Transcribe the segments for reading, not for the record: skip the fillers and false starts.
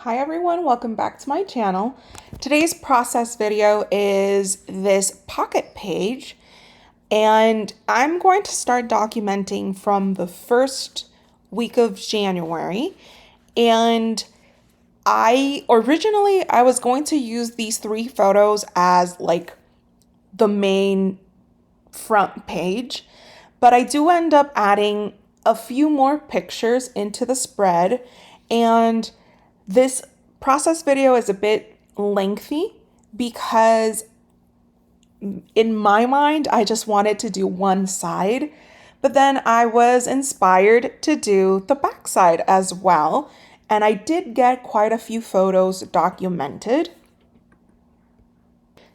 Hi everyone, welcome back to my channel. Today's process video is this pocket page, and I'm going to start documenting from the first week of January. And I was going to use these three photos as like the main front page, but I do end up adding a few more pictures into the spread, and this process video is a bit lengthy because in my mind, I just wanted to do one side, but then I was inspired to do the back side as well. And I did get quite a few photos documented.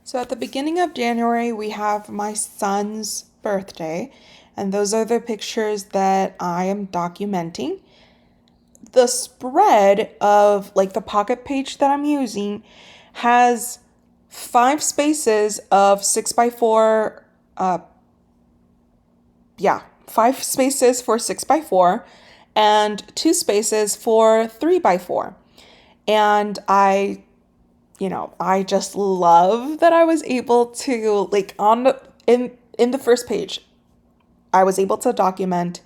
So at the beginning of January, we have my son's birthday, and those are the pictures that I am documenting. The spread of like the pocket page that I'm using has 5 spaces of 6x4, 5 spaces for 6x4 and 2 spaces for 3x4. And I just love that I was able to like in the first page, I was able to document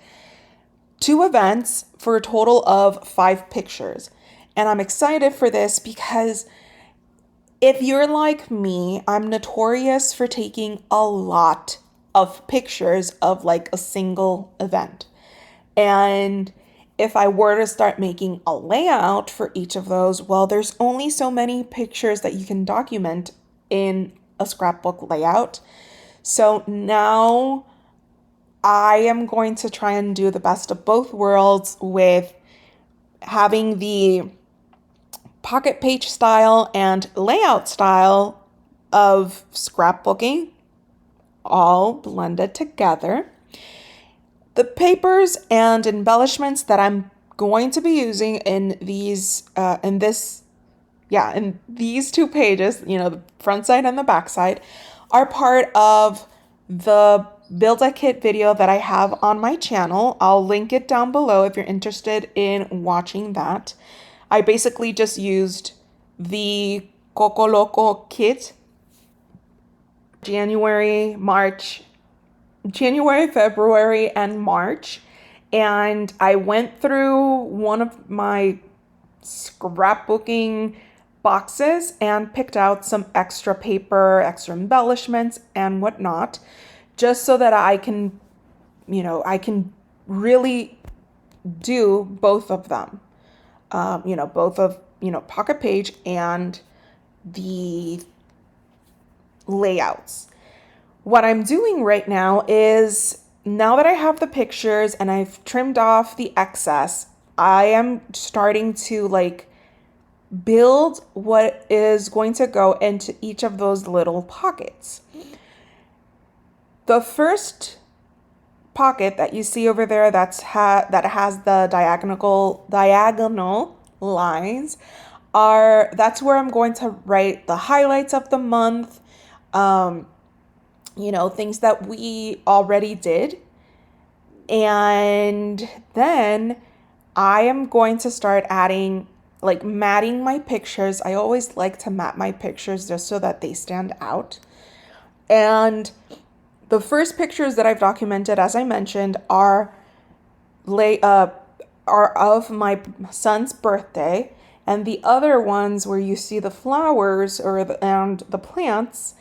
2 events for a total of 5 pictures. And I'm excited for this because if you're like me, I'm notorious for taking a lot of pictures of like a single event. And if I were to start making a layout for each of those, well, there's only so many pictures that you can document in a scrapbook layout. So now I am going to try and do the best of both worlds with having the pocket page style and layout style of scrapbooking all blended together. The papers and embellishments that I'm going to be using in these in these 2 pages, the front side and the back side, are part of the build a kit video that I have on my channel. I'll link it down below if you're interested in watching that. I basically just used the Coco Loco kit January, February, and March. And I went through one of my scrapbooking boxes and picked out some extra paper, extra embellishments, and whatnot, just so that I can really do both of them. Both of, pocket page and the layouts. What I'm doing right now is, now that I have the pictures and I've trimmed off the excess, I am starting to like build what is going to go into each of those little pockets. The first pocket that you see over there that has the diagonal lines that's where I'm going to write the highlights of the month, things that we already did. And then I am going to start adding, like, matting my pictures. I always like to mat my pictures just so that they stand out. And the first pictures that I've documented, as I mentioned, are of my son's birthday, and the other ones where you see the flowers and the plants,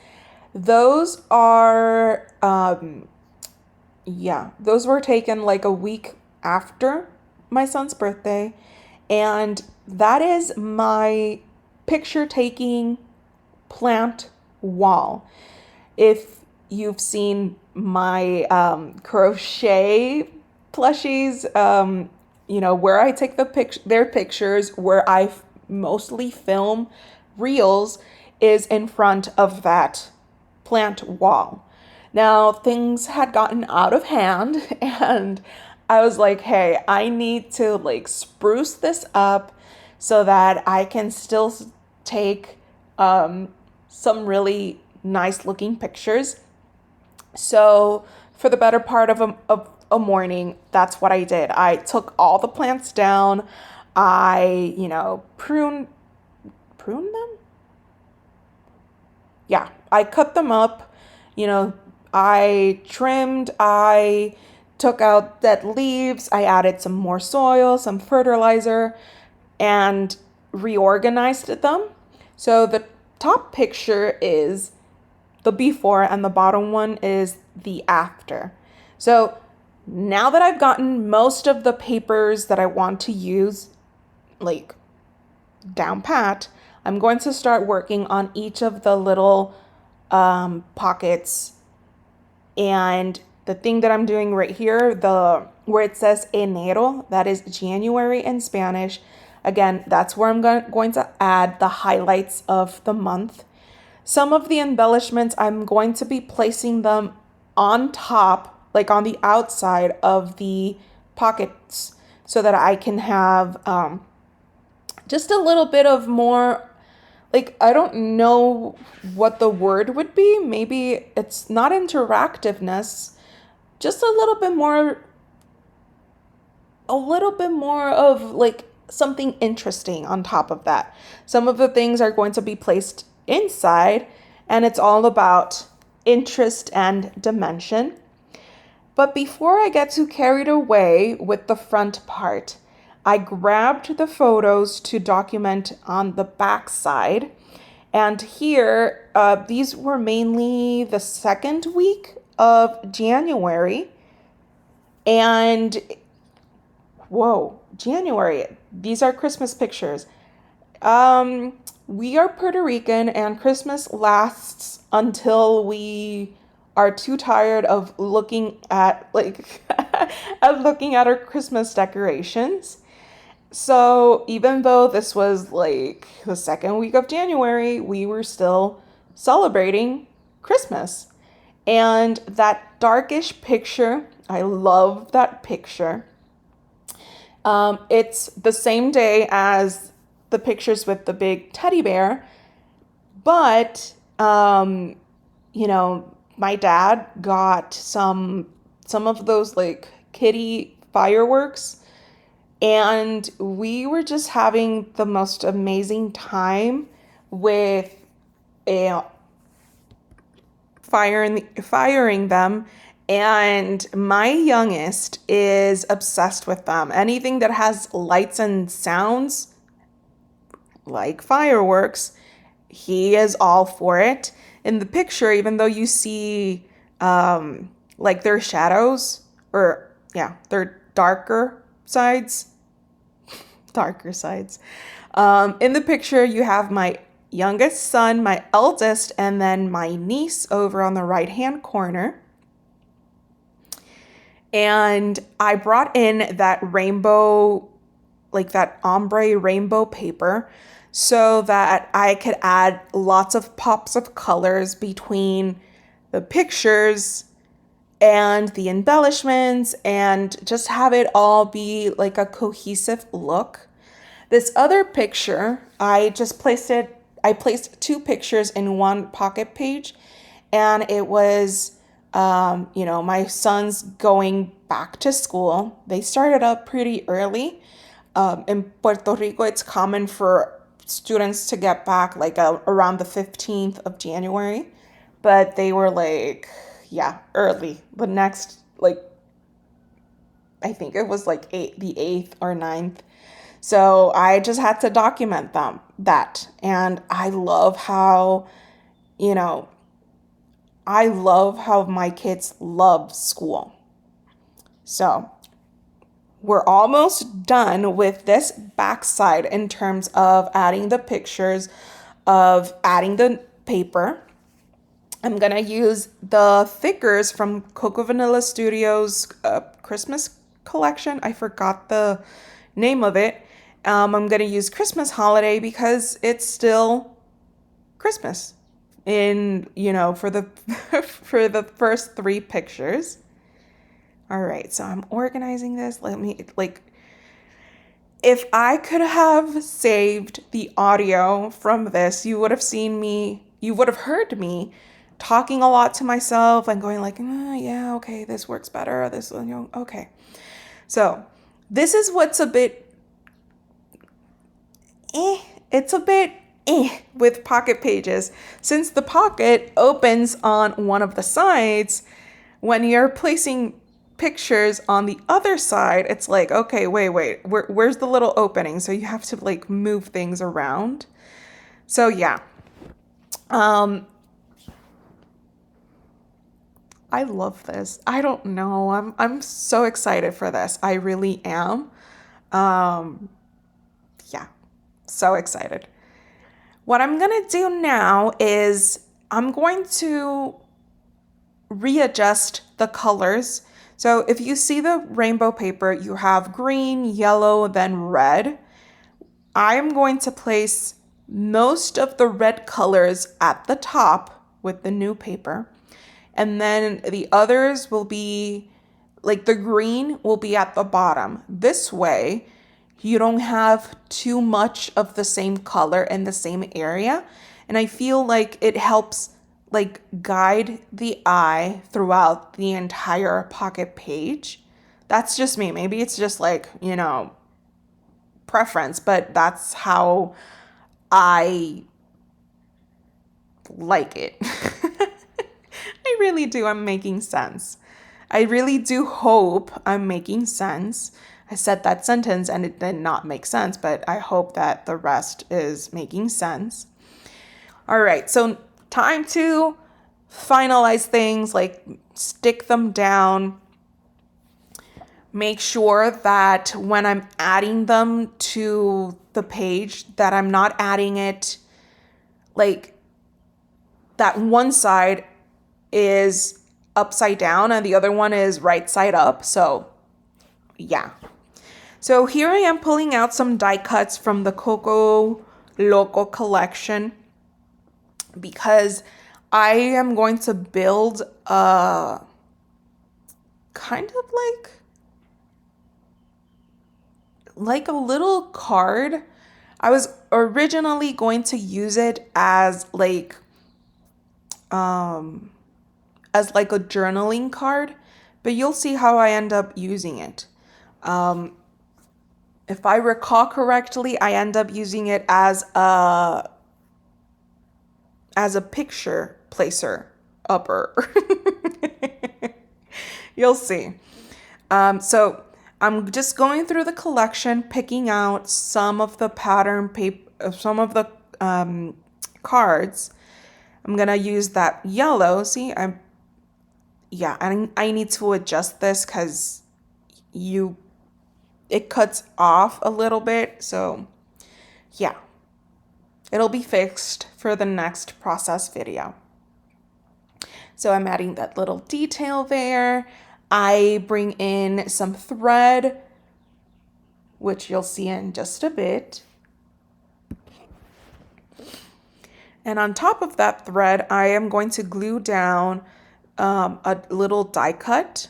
those are those were taken like a week after my son's birthday, and that is my picture taking plant wall. If you've seen my crochet plushies, where I take their pictures, where I mostly film reels, is in front of that plant wall. Now, things had gotten out of hand, and I was like, hey, I need to like spruce this up so that I can still take some really nice looking pictures. So for the better part of a morning, that's what I did. I took all the plants down. I, prune them? Yeah, I cut them up, you know, I trimmed, I took out dead leaves, I added some more soil, some fertilizer, and reorganized them. So the top picture is the before and the bottom one is the after. So now that I've gotten most of the papers that I want to use, like down pat, I'm going to start working on each of the little pockets. And the thing that I'm doing right here, the where it says enero, that is January in Spanish. Again, that's where I'm going to add the highlights of the month. Some of the embellishments, I'm going to be placing them on top, like on the outside of the pockets, so that I can have just a little bit of more, like, I don't know what the word would be. Maybe it's not interactiveness, just a little bit more of like something interesting on top of that. Some of the things are going to be placed inside, and it's all about interest and dimension. But before I get too carried away with the front part, I grabbed the photos to document on the back side. And here, these were mainly the second week of January. And whoa, January. These are Christmas pictures. We are Puerto Rican, and Christmas lasts until we are too tired of looking at looking at our Christmas decorations. So even though this was like the second week of January, we were still celebrating Christmas. And that darkish picture, I love that picture. It's the same day as the pictures with the big teddy bear, but my dad got some of those like kitty fireworks, and we were just having the most amazing time with a firing them. And my youngest is obsessed with them. Anything that has lights and sounds like fireworks, he is all for it. In the picture, even though you see like their shadows, or yeah, their darker sides. In the picture, you have my youngest son, my eldest, and then my niece over on the right-hand corner. And I brought in that rainbow, like that ombre rainbow paper, so that I could add lots of pops of colors between the pictures and the embellishments, and just have it all be like a cohesive look. This other picture, I placed two pictures in one pocket page, and it was, my son's going back to school. They started up pretty early. In Puerto Rico, it's common for students to get back like around the 15th of January, but they were like, yeah, early. The next, like, I think it was like the 8th or 9th. So I just had to document that. And I love how, my kids love school. So we're almost done with this backside in terms of adding the pictures, of adding the paper. I'm going to use the thickers from Coco Vanilla Studios Christmas collection. I forgot the name of it. I'm going to use Christmas Holiday because it's still Christmas for the for the first three pictures. All right, so I'm organizing this. If I could have saved the audio from this, you would have heard me talking a lot to myself and going like, yeah, okay, this works better. Okay. So this is what's a bit it's a bit with pocket pages. Since the pocket opens on one of the sides, when you're placing pictures on the other side, it's like, okay, wait, where's the little opening? So you have to like move things around. So yeah. I love this. I don't know. I'm so excited for this. I really am. Yeah, so excited. What I'm gonna do now is I'm going to readjust the colors. So if you see the rainbow paper, you have green, yellow, then red. I'm going to place most of the red colors at the top with the new paper. And then the others will be, like the green will be at the bottom. This way, you don't have too much of the same color in the same area. And I feel like it helps like guide the eye throughout the entire pocket page. That's just me. Maybe it's just like, preference, but that's how I like it. I really do. I'm making sense. I really do hope I'm making sense. I said that sentence and it did not make sense, but I hope that the rest is making sense. All right, so time to finalize things, like stick them down. Make sure that when I'm adding them to the page that I'm not adding it like that one side is upside down and the other one is right side up. So yeah. So here I am pulling out some die cuts from the Coco Loco collection because I am going to build a kind of like a little card. I was originally going to use it as like a journaling card, but you'll see how I end up using it. If I recall correctly, I end up using it as a picture placer upper. You'll see. So I'm just going through the collection, picking out some of the pattern paper, some of the cards. I'm gonna use that yellow. See, I need to adjust this because it cuts off a little bit. So yeah, it'll be fixed for the next process video. So I'm adding that little detail there. I bring in some thread, which you'll see in just a bit. And on top of that thread, I am going to glue down a little die cut.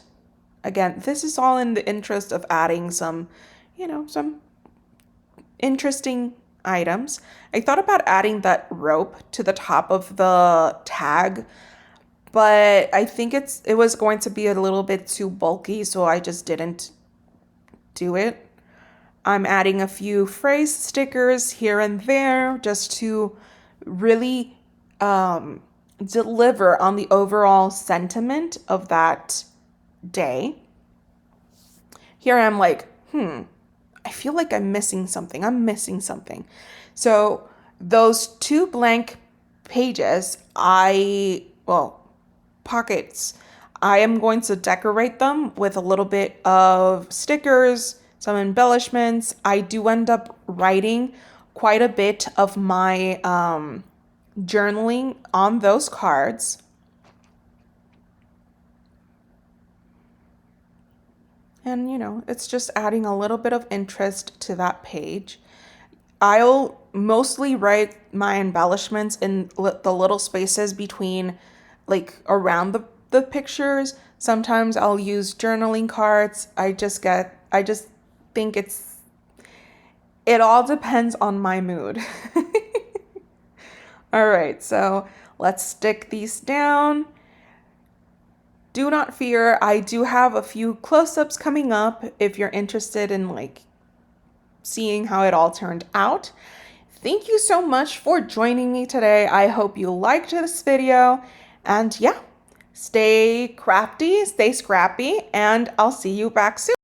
Again, this is all in the interest of adding some interesting items. I thought about adding that rope to the top of the tag, but I think it was going to be a little bit too bulky, so I just didn't do it. I'm adding a few phrase stickers here and there just to really deliver on the overall sentiment of that day. Here I am like, I feel like I'm missing something. So those two blank pages, pockets, I am going to decorate them with a little bit of stickers, some embellishments. I do end up writing quite a bit of my journaling on those cards. And, it's just adding a little bit of interest to that page. I'll mostly write my embellishments in the little spaces between, like, around the pictures. Sometimes I'll use journaling cards. I just think it all depends on my mood. All right, so let's stick these down. Do not fear, I do have a few close-ups coming up if you're interested in seeing how it all turned out. thank you so much for joining me today. I hope you liked this video, and yeah, stay crafty, stay scrappy, and I'll see you back soon.